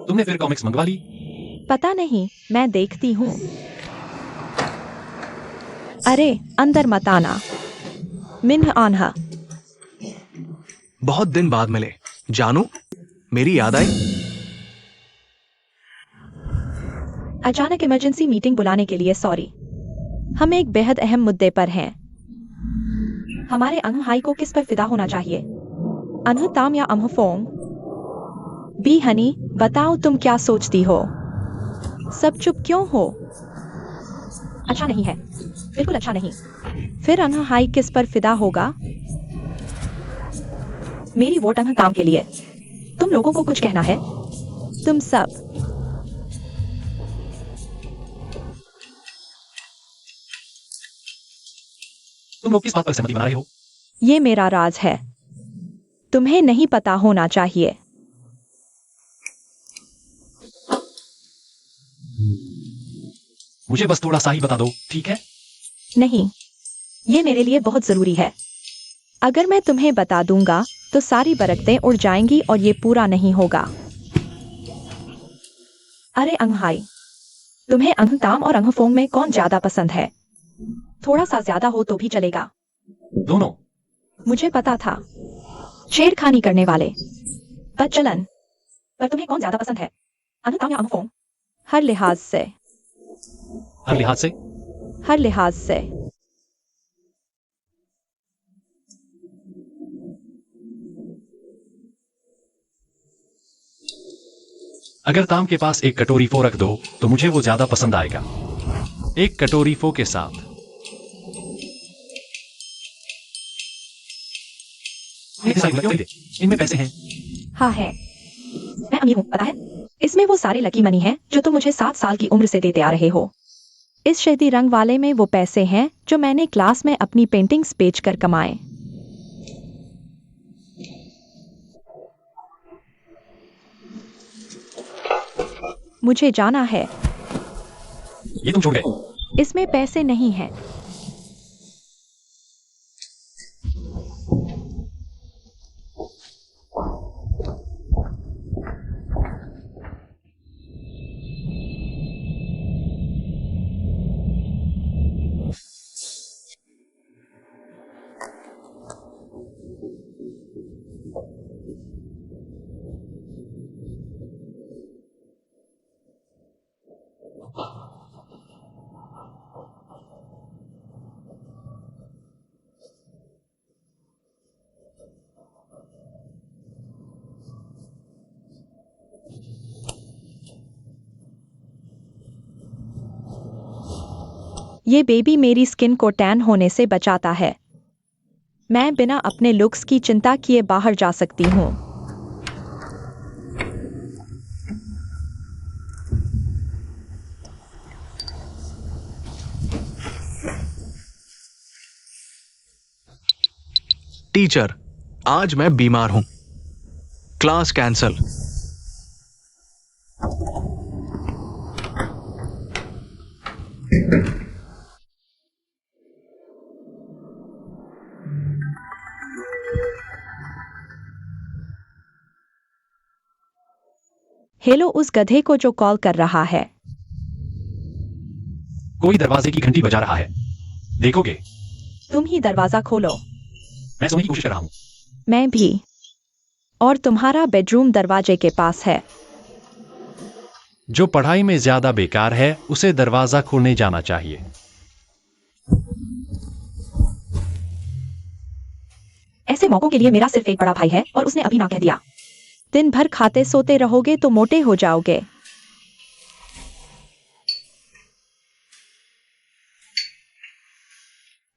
तुमने फिर कॉमिक्स मंगवा ली? पता नहीं, मैं देखती हूँ। अरे, अंदर मत आना। मिन्ह आन्हा। बहुत दिन बाद मिले। जानू, मेरी याद आई? अचानक इमरजेंसी मीटिंग बुलाने के लिए सॉरी। हम एक बेहद अहम मुद्दे पर हैं। हमारे अंग हाई को किस पर फिदा होना चाहिए? अनहु ताम या अमहु फोंग? बी हनी, बताओ तुम क्या सोचती हो? सब चुप क्यों हो? अच्छा नहीं है, बिल्कुल अच्छा नहीं। फिर अनहु हाई किस पर फिदा होगा? मेरी वोट अनहु ताम के लिए। तुम लोगों को कुछ कहना है? तुम सब। तुम लोग किस बात पर सहमति बना रहे हो? ये मेरा राज है, तुम्हें नहीं पता होना चाहिए। मुझे बस थोड़ा सा ही बता दो, ठीक है? नहीं, ये मेरे लिए बहुत जरूरी है। अगर मैं तुम्हें बता दूंगा तो सारी बरकतें उड़ जाएंगी और ये पूरा नहीं होगा। अरे अंगहाई, तुम्हें अंगताम और अंगफोंग में कौन ज्यादा पसंद है? थोड़ा सा ज्यादा हो तो भी चलेगा। दोनों। मुझे पता था, छेड़खानी करने वाले बदचलन। पर तुम्हें कौन ज्यादा पसंद है, अंगताम या अंगफोंग? हर लिहाज से। हर लिहाज से? हर लिहाज से। अगर ताम के पास एक कटोरी फो रख दो तो मुझे वो ज्यादा पसंद आएगा। एक कटोरी फो के साथ। इनमें पैसे हैं। हाँ है, मैं अमीर हूँ, पता है। इसमें वो सारे लकी मनी हैं जो तुम मुझे 7 साल की उम्र से देते आ रहे हो। इस शहदी रंग वाले में वो पैसे हैं जो मैंने क्लास में अपनी पेंटिंग्स बेचकर कमाए। मुझे जाना है। ये तुम छोड़ गए। इसमें पैसे नहीं हैं। ये बेबी मेरी स्किन को टैन होने से बचाता है। मैं बिना अपने लुक्स की चिंता किए बाहर जा सकती हूँ। टीचर, आज मैं बीमार हूं। Class cancel. हेलो उस गधे को जो कॉल कर रहा है। कोई दरवाजे की घंटी बजा रहा है। देखोगे? तुम ही दरवाजा खोलो। मैं सोने की कोशिश कर रहा हूँ। मैं भी। और तुम्हारा बेडरूम दरवाजे के पास है। जो पढ़ाई में ज्यादा बेकार है उसे दरवाजा खोलने जाना चाहिए। ऐसे मौकों के लिए मेरा सिर्फ एक बड़ा भाई है और उसने अभी ना कह दिया। दिन भर खाते सोते रहोगे तो मोटे हो जाओगे।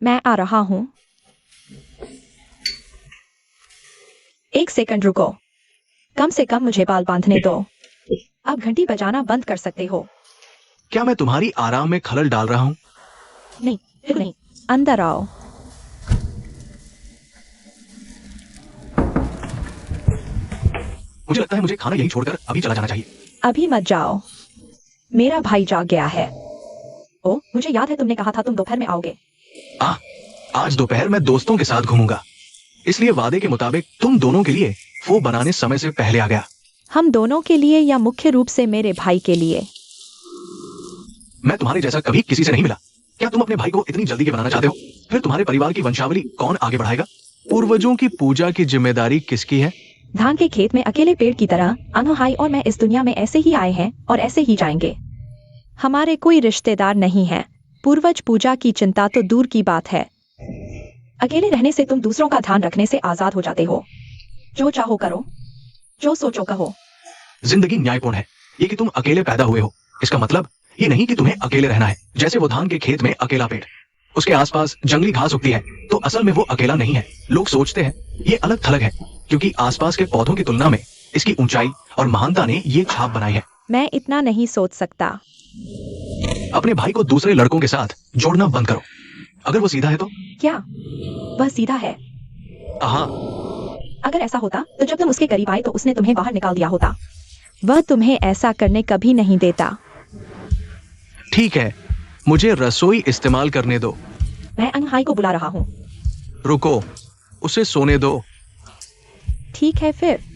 मैं आ रहा हूं। एक सेकंड रुको। कम से कम मुझे बाल बांधने दो। अब घंटी बजाना बंद कर सकते हो। क्या मैं तुम्हारी आराम में खलल डाल रहा हूं? नहीं, बिल्कुल नहीं। अंदर आओ। मुझे लगता है मुझे खाना यहीं छोड़कर अभी चला जाना चाहिए। अभी मत जाओ, मेरा भाई जाग गया है। ओ, मुझे याद है तुमने कहा था तुम दोपहर में आओगे। आज दोपहर मैं दोस्तों के साथ घूमूंगा, इसलिए वादे के मुताबिक तुम दोनों के लिए वो बनाने समय से पहले आ गया। हम दोनों के लिए या मुख्य रूप से मेरे भाई के लिए? मैं तुम्हारे जैसा कभी किसी से नहीं मिला। क्या तुम अपने भाई को इतनी जल्दी के बनाना चाहते हो? फिर तुम्हारे परिवार की वंशावली कौन आगे बढ़ाएगा? पूर्वजों की पूजा की जिम्मेदारी किसकी है? धान के खेत में अकेले पेड़ की तरह अनोहाई और मैं इस दुनिया में ऐसे ही आए हैं और ऐसे ही जाएंगे। हमारे कोई रिश्तेदार नहीं है। पूर्वज पूजा की चिंता तो दूर की बात है। अकेले रहने से तुम दूसरों का ध्यान रखने से आजाद हो जाते हो। जो चाहो करो, जो सोचो कहो। जिंदगी न्यायपूर्ण है। ये कि तुम अकेले पैदा हुए हो, इसका मतलब ये नहीं कि तुम्हें अकेले रहना है। जैसे वो धान के खेत में अकेला पेड़, उसके आसपास जंगली घास उगती है, तो असल में वो अकेला नहीं है। लोग सोचते हैं ये अलग थलग है, क्योंकि आसपास के पौधों की तुलना में इसकी ऊंचाई और महानता ने ये छाप बनाई है। मैं इतना नहीं सोच सकता। अपने भाई को दूसरे लड़कों के साथ जोड़ना बंद करो। अगर वो सीधा है तो? क्या वह सीधा है? हाँ। अगर ऐसा होता तो जब तुम उसके करीब आए तो उसने तुम्हें बाहर निकाल दिया होता। वह तुम्हें ऐसा करने कभी नहीं देता। ठीक है, मुझे रसोई इस्तेमाल करने दो। मैं अनहाई को बुला रहा हूँ। रुको, उसे सोने दो। ठीक है फिर।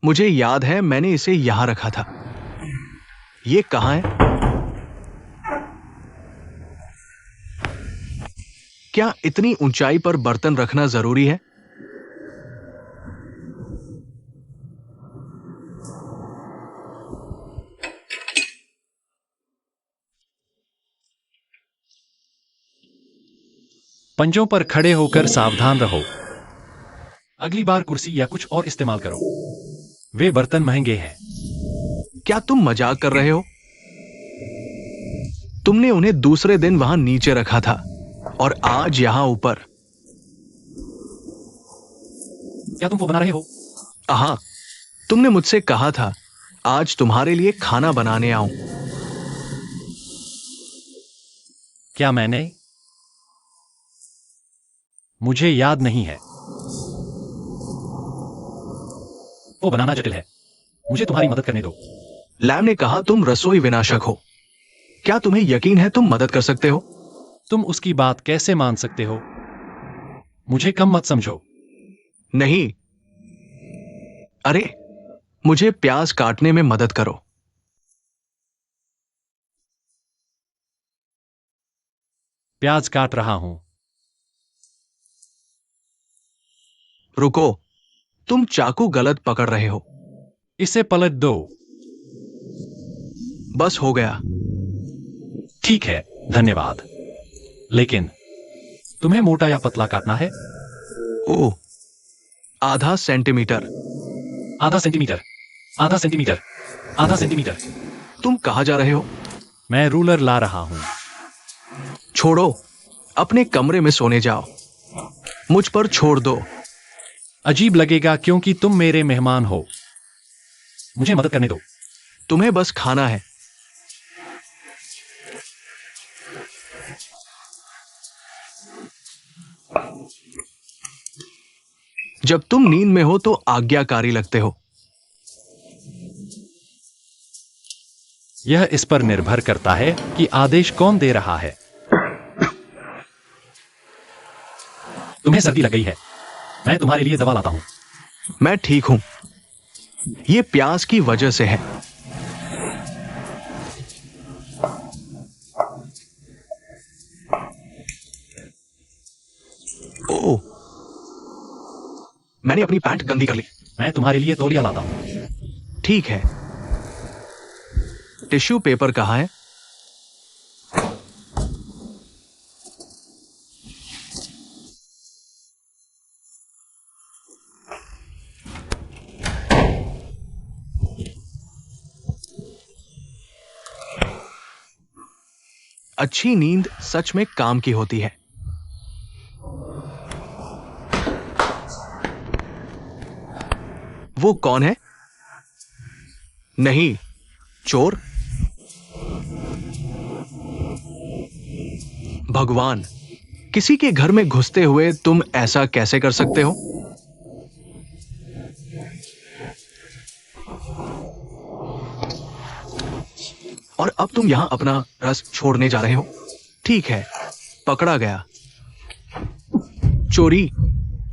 मुझे याद है मैंने इसे यहां रखा था। ये कहां है? क्या इतनी ऊंचाई पर बर्तन रखना जरूरी है? पंजों पर खड़े होकर सावधान रहो। अगली बार कुर्सी या कुछ और इस्तेमाल करो। वे बर्तन महंगे हैं। क्या तुम मजाक कर रहे हो? तुमने उन्हें दूसरे दिन वहां नीचे रखा था और आज यहां ऊपर। क्या तुम वो बना रहे हो? हाँ, तुमने मुझसे कहा था आज तुम्हारे लिए खाना बनाने आऊं। क्या मैंने? मुझे याद नहीं है। वो बनाना जटिल है। मुझे तुम्हारी मदद करने दो। लैम ने कहा तुम रसोई विनाशक हो। क्या तुम्हें यकीन है तुम मदद कर सकते हो? तुम उसकी बात कैसे मान सकते हो? मुझे कम मत समझो। नहीं। अरे, मुझे प्याज काटने में मदद करो। प्याज काट रहा हूं। रुको, तुम चाकू गलत पकड़ रहे हो। इसे पलट दो। बस हो गया। ठीक है, धन्यवाद। लेकिन तुम्हें मोटा या पतला काटना है? ओह, आधा सेंटीमीटर। आधा सेंटीमीटर, आधा सेंटीमीटर, आधा सेंटीमीटर। तुम कहां जा रहे हो? मैं रूलर ला रहा हूं। छोड़ो, अपने कमरे में सोने जाओ। मुझ पर छोड़ दो। अजीब लगेगा क्योंकि तुम मेरे मेहमान हो। मुझे मदद करने दो। तुम्हें बस खाना है। जब तुम नींद में हो तो आज्ञाकारी लगते हो। यह इस पर निर्भर करता है कि आदेश कौन दे रहा है। तुम्हें सर्दी लग गई है। मैं तुम्हारे लिए दवा लाता हूं। मैं ठीक हूं। ये प्यास की वजह से है। ओह, मैंने अपनी पैंट गंदी कर ली। मैं तुम्हारे लिए तौलिया लाता हूं। ठीक है। टिश्यू पेपर कहां है? अच्छी नींद सच में काम की होती है। वो कौन है? नहीं, चोर। भगवान, किसी के घर में घुसते हुए तुम ऐसा कैसे कर सकते हो? और अब तुम यहां अपना रस छोड़ने जा रहे हो? ठीक है, पकड़ा गया। चोरी,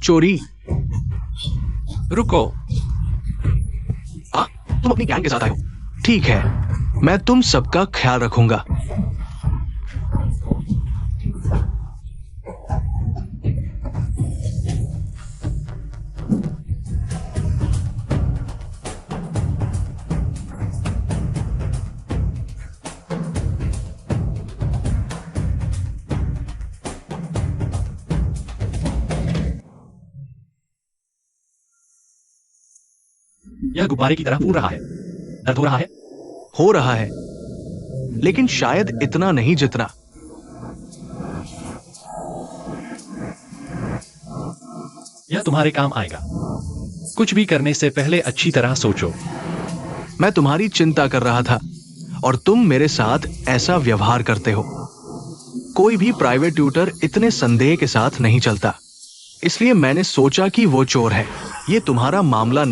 चोरी। रुको, तुम अपनी गैंग के साथ आए हो। ठीक है, मैं तुम सबका ख्याल रखूंगा। यह गुब्बारे की तरह फूल रहा है। दर्द हो रहा है? हो रहा है, लेकिन शायद इतना नहीं जितना। यह तुम्हारे काम आएगा। कुछ भी करने से पहले अच्छी तरह सोचो। मैं तुम्हारी चिंता कर रहा था और तुम मेरे साथ ऐसा व्यवहार करते हो। कोई भी प्राइवेट ट्यूटर इतने संदेह के साथ नहीं चलता, इसलिए मैंने सोचा कि वो चोर है। ये तुम्हारा मामला नहीं।